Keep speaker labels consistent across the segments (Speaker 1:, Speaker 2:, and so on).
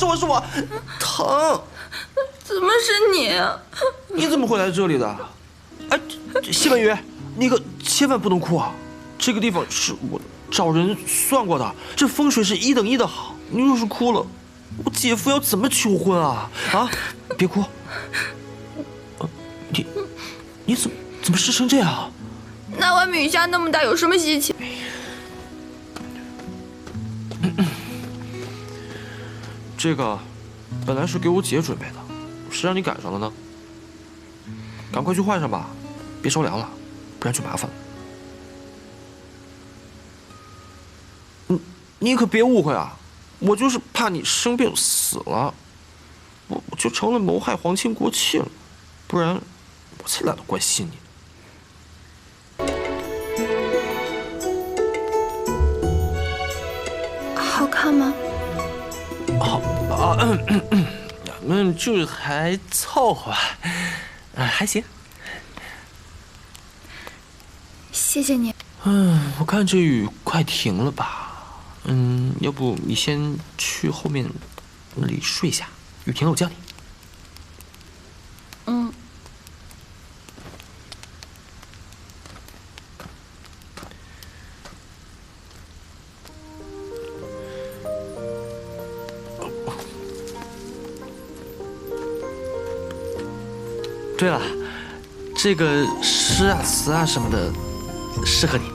Speaker 1: 我，疼！
Speaker 2: 怎么是你啊？
Speaker 1: 你怎么会来这里的？哎，谢婉瑜，你可千万不能哭啊！这个地方是我找人算过的，这风水是1等1的好。你要是哭了，我姐夫要怎么求婚啊？啊，别哭。你怎么湿成这样？
Speaker 2: 那碗米虾那么大，有什么稀奇？
Speaker 1: 这个本来是给我姐准备的，谁让你赶上了呢？赶快去换上吧，别着凉了，不然就麻烦了。你可别误会啊，我就是怕你生病死了，我就成了谋害皇亲国戚了，不然我才懒得关心你。
Speaker 2: 好看吗？
Speaker 1: 好啊，就还凑合，还行。
Speaker 2: 谢谢你。
Speaker 1: 我看这雨快停了吧？要不你先去后面里睡下，雨停了我叫你。对了，这个诗啊、词啊什么的，适合你。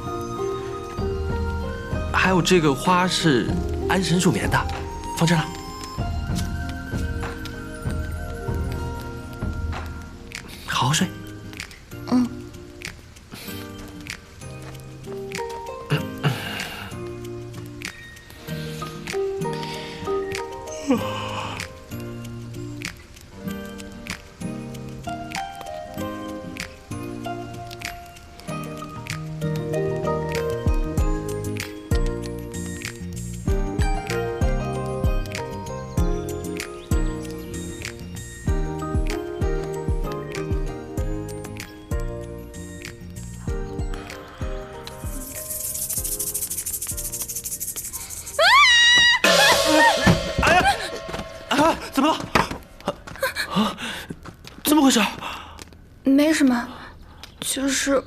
Speaker 1: 还有这个花是安神助眠的，放这儿了。好好睡。怎么了？怎么回事？
Speaker 2: 没什么，就是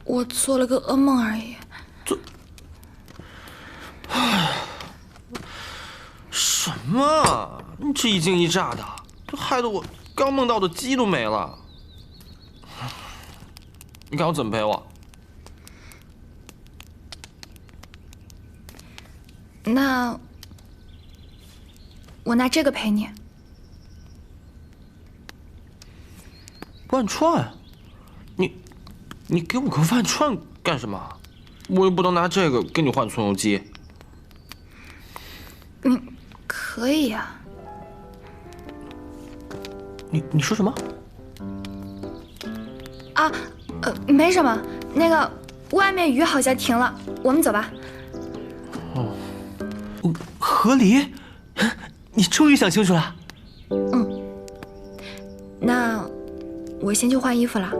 Speaker 2: 我做了个噩梦而已。
Speaker 1: 什么？你这一惊一乍的，这害得我刚梦到的鸡都没了。你看我怎么陪我？
Speaker 2: 那我拿这个陪你。
Speaker 1: 万串？你给我个万串干什么？我又不能拿这个跟你换葱油鸡。
Speaker 2: 可以呀。
Speaker 1: 你说什么？
Speaker 2: 啊，没什么。那个外面雨好像停了，我们走吧。
Speaker 1: 和离？你终于想清楚了。
Speaker 2: 那我先去换衣服了。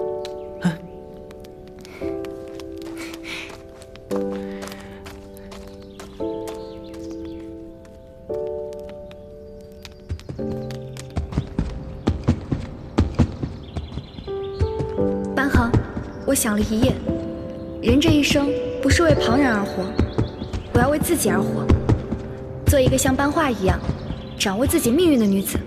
Speaker 2: 班恒，我想了一夜，人这一生不是为旁人而活，我要为自己而活，做一个像班花一样掌握自己命运的女子。